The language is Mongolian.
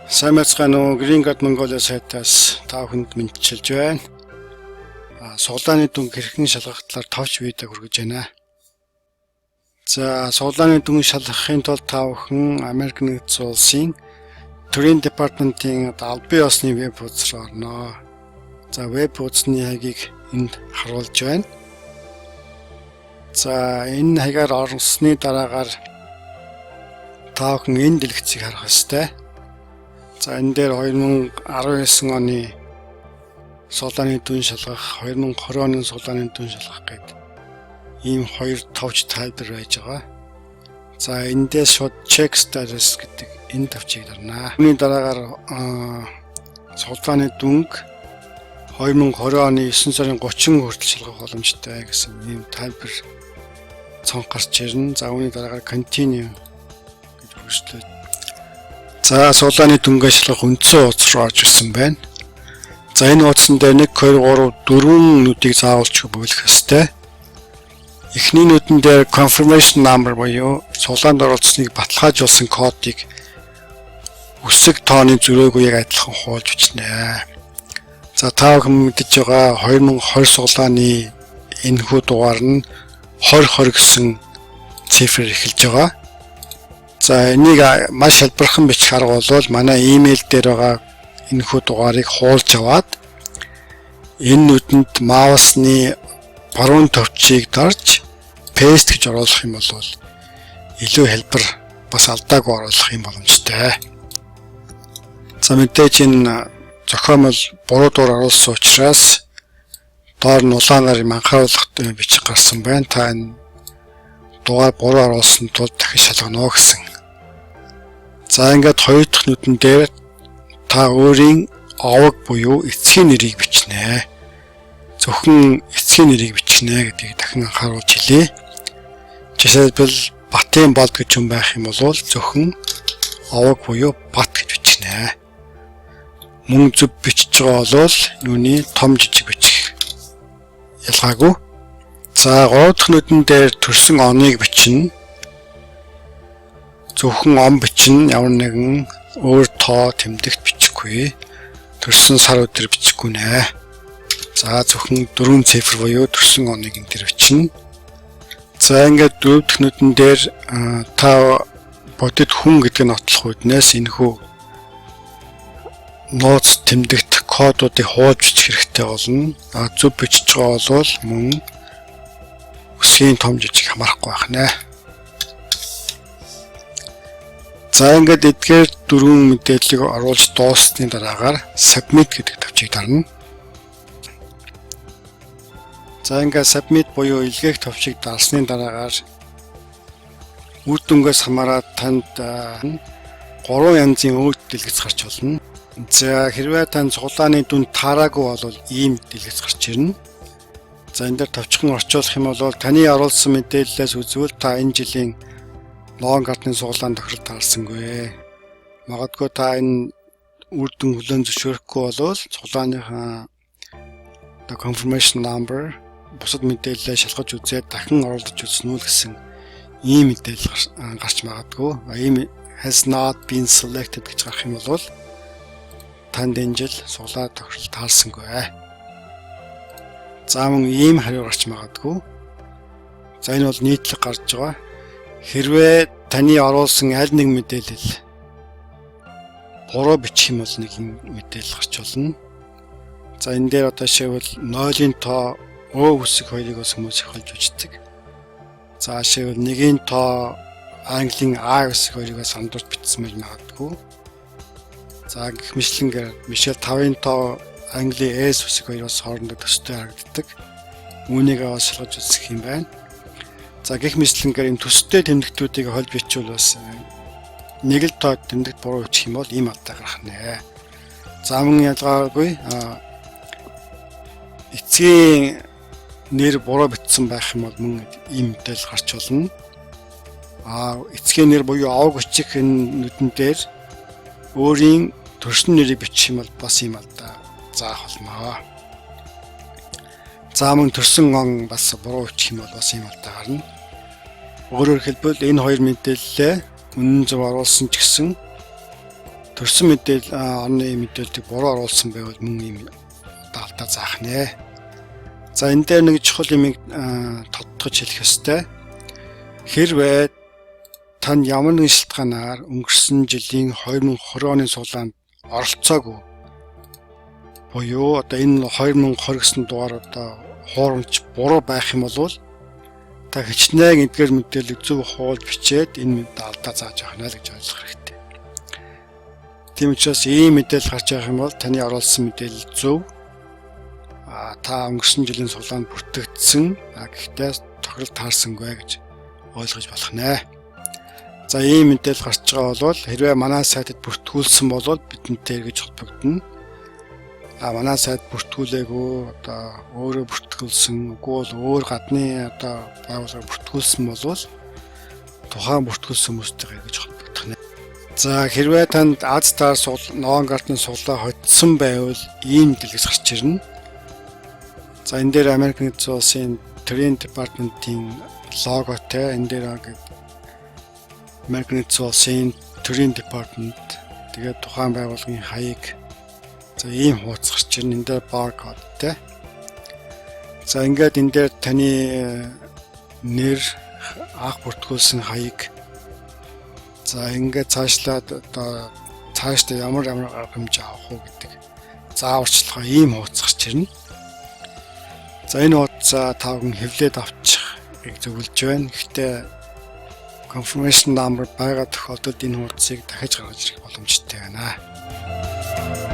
Сайн мэцгаана уу? Green Card Mongolia сайтаас та бүхэнд мэдчилж байна. Суглааны дүнг хэрхэн шалгах талаар товч видео хүргэж байна. За, суглааны дүнг шалгахын тулд та бүхэн Америкийн нэгдсэн улсын төрийн департаментийн албан ёсны веб хуудас руу орно. За, веб хуудасны хаягийг энд харуулж байна. За, энэ хаягаар орсны дараагаар та бүхэн энэ дэлгэцийг харах ёстой. За, энэ дээр 2019 оны суглааны дүн шалгах, 2020 оны суглааны дүн шалгах гэдэг ийм хоёр товч тайлбар байж байгаа. За, эндээс шууд check status гэдэг энэ товчийг дарна. Үүний дараагаар суглааны дүнг 2020 оны 9 сарын 30 хүртэл шалгах боломжтой гэсэн ийм тайлбар цонх гарч ирнэ. За, үүний дараагаар continue гэж хүргэлцлээ. За, суглааны дүнгээ шалгах үндсэн хуудас руу орж ирсэн байна. За, энэ хуудсан дээр 1 2 3 4 нүдийг заавалч бүлэх ёстой. Эхний нүдэн дээр confirmation number буюу суглаанд оролцсныг баталгаажуулсан кодыг үсэг тооны зөрөөгүй яг адилхан хуулж бичнэ. За, та бүхэн мэдж байгаа 2020 суглааны энэхүү дугаар нь 2020 гэсэн цифрээр эхэлж байгаа. За, энийг маш хэлбэрхэн бичих арга бол манай имэйл дээр байгаа энэхүү дугаарыг хуулж аваад энэ нүдэнд маусны баруун товчийг дарж paste гэж оруулах юм бол илүү хэлбэр бас алдаагүй оруулах юм боломжтой. За, мэдээж энэ зохиомол буруу дугаар оруулсан учраас доор нь улаанаар анхааруулах бичих гарсан байна. Та энэ дугаар буруу оруулсан тул дахин шалгано гэсэн. За, ингээд хоёр дахь нүдэн дээр та өөрийн овог буюу эцгийн нэрийг бичнэ. Зөвхөн эцгийн нэрийг бичнэ гэдгийг дахин анхааруулж хэлье. Жишээлбэл Батын болд гэж юм байх юм бол зөвхөн овог буюу Бат гэж бичнэ. Мөн зөв бичиж байгаа бол юуны том жижиг бичих ялгаагүй. За, гурав дахь нүдэн дээр төрсөн оныг бичнэ. Зөвхөн он бичнэ, ямар нэгэн өөр тоо тэмдэгт бичихгүй. Төрсөн сар өдөр бичихгүй нэ. За, зөвхөн 4 цифр буюу төрсөн оныг энэ төр бичнэ. За, ингээд дөрөв дэх нүдэн дээр та бодит хүн гэдэг нь нотлох үднээс энэхүү нууц тэмдэгт кодуудыг хуулж бичих хэрэгтэй болно. Зөв бичиж байгаа бол мөн үсгийн том жижиг хамаарахгүй байх нэ. За, ингээд эдгээр дөрвөн мэдээллийг оруулж дуусны дараагаар submit гэдэг товчийг дарна. За, ингээд submit буюу илгээх товчийг дарсны дараагаар үр дүнгээс хамаарат танд 3 янзын өөр дэлгэц гарч болно. За, хэрвээ танд суглааны дүн таараагүй бол ийм дэлгэц гарч ирнэ. За, энэ дээр товчхон орчуулах юм бол таны оруулсан мэдээллээс үзвэл та энэ жилийн логин картны суглаан тохирол таарсангүй. Магадгүй та энэ үр дүн хүлээн зөвшөөрөхгүй бол суглааныхаа confirmation number бусад мэдээлэлээ шалгаж үзээд дахин оруулж үзнэ үү гэсэн ийм мэдээлэл гарч магадгүй. Ийм has not been selected гэж гарах юм бол танд энэ жил суглаа тохирол таарсангүй. За, мөн ийм хариу гарч магадгүй. За, энэ бол нийтлэг гарч байгаа. Хэрвээ таны оруулсан аль нэг мэдээлэл буруу бичих юм бол нэг мэдээлэл гарч болно. За, энэ дээр одоо жишээлбэл 0-ийн тоо Ö үсэг хоёрыг хүмүүс их олж үздэг. За, жишээлбэл 1-ийн тоо Английн А үсэг хоёрыг сандуулж бичсэн байж магадгүй. За, гэх мэтлэнгээр Мишель 5-ийн тоо Английн S үсэг хоёроос хоорондоо төстэй харагддаг. Үүнийг шалгаж үзэх юм байна. За, гэх мэтлэнгээр энэ төстэй тэмдэгтүүдийг холж бичвэл бас нэг л тоо тэмдэгт буруу бичих юм бол ийм алдаа гарах нэ. За, мөн ялгаагүй эцгийн нэр буруу бичсэн байх юм бол мөн ийм мэдээлэл гарч болно. Эцгийн нэр буюу овог бичих энэ нүдэн дээр өөрийн төрсөн нэрийг бичих юм бол бас ийм алдаа заах болно. За, мөн төрсөн он бас буруу бичих юм бол бас ийм алдаа гарна. Өөрөөр хэлбэл энэ хоёр мэдээллээ үнэн зөв оруулсан ч гэсэн төрсэн мэдээлэл орны мэдээллийг буруу оруулсан байвал мөн ийм алдаа заах нэ. За энэ дээр нэг чухал юмыг тодтогч хэлэх ёстой. Хэрвээ тань ямар нэгэн шалтгаанаар өнгөрсөн жилийн 2020 оны суулаанд оролцоогүй буюу одоо энэ 2020 гэсэн дугаар одоо хуурамч буруу байх юм бол та хичнээн эдгээр мэдээллийг зөв хуулж бичээд энэ алдаа зааж явах нь л гэж ойлгох хэрэгтэй. Тийм учраас ийм мэдээлэл гарч явах юм бол таны оруулсан мэдээлэл зөв. Та өнгөрсөн жилийн суулаанд бүртгэгдсэн. Гэхдээ тохирол таарсангүй гэж ойлгож болох нэ. За ийм мэдээлэл гарч байгаа бол хэрвээ манай сайтад бүртгүүлсэн бол бидэнтэй эргэж холбогдно. Манай сайт бүртгүүлээгүй одоо өөрөө бүртгүүлсэн үгүй бол өөр гадны одоо байгууллага бүртгүүлсэн бол тухайн бүртгүүлсэн хүмүүстэйгээ эргэж холбогдох нэ. За хэрвээ танд Аз-Стар ногоон картны суглаа хоцсон байвал ийм дэлгэц гарч ирнэ. За энэ дээр Америк нэгдсэн улсын Trade Department-ийн логотой энэ дээр Америк нэгдсэн улсын Trade Department тэгээд тухайн байгууллагын хаяг за ийм хуудас гарч ирнэ. Энэ дээр barcode-тэй. За ингээд энэ дээр таны нэр, анх бүртгүүлсэн хаяг. За ингээд цаашлаад одоо цаашдаа ямар арга хэмжээ авах уу гэдэг зааварчилгаа ийм хуудас гарч ирнэ. За энэ хуудасаа та бүхэн хэвлээд авчихыг зөвлөж байна. Гэхдээ confirmation number байгаа тохиолдолд энэ хуудсыг дахиж гаргаж ирэх боломжтой байна.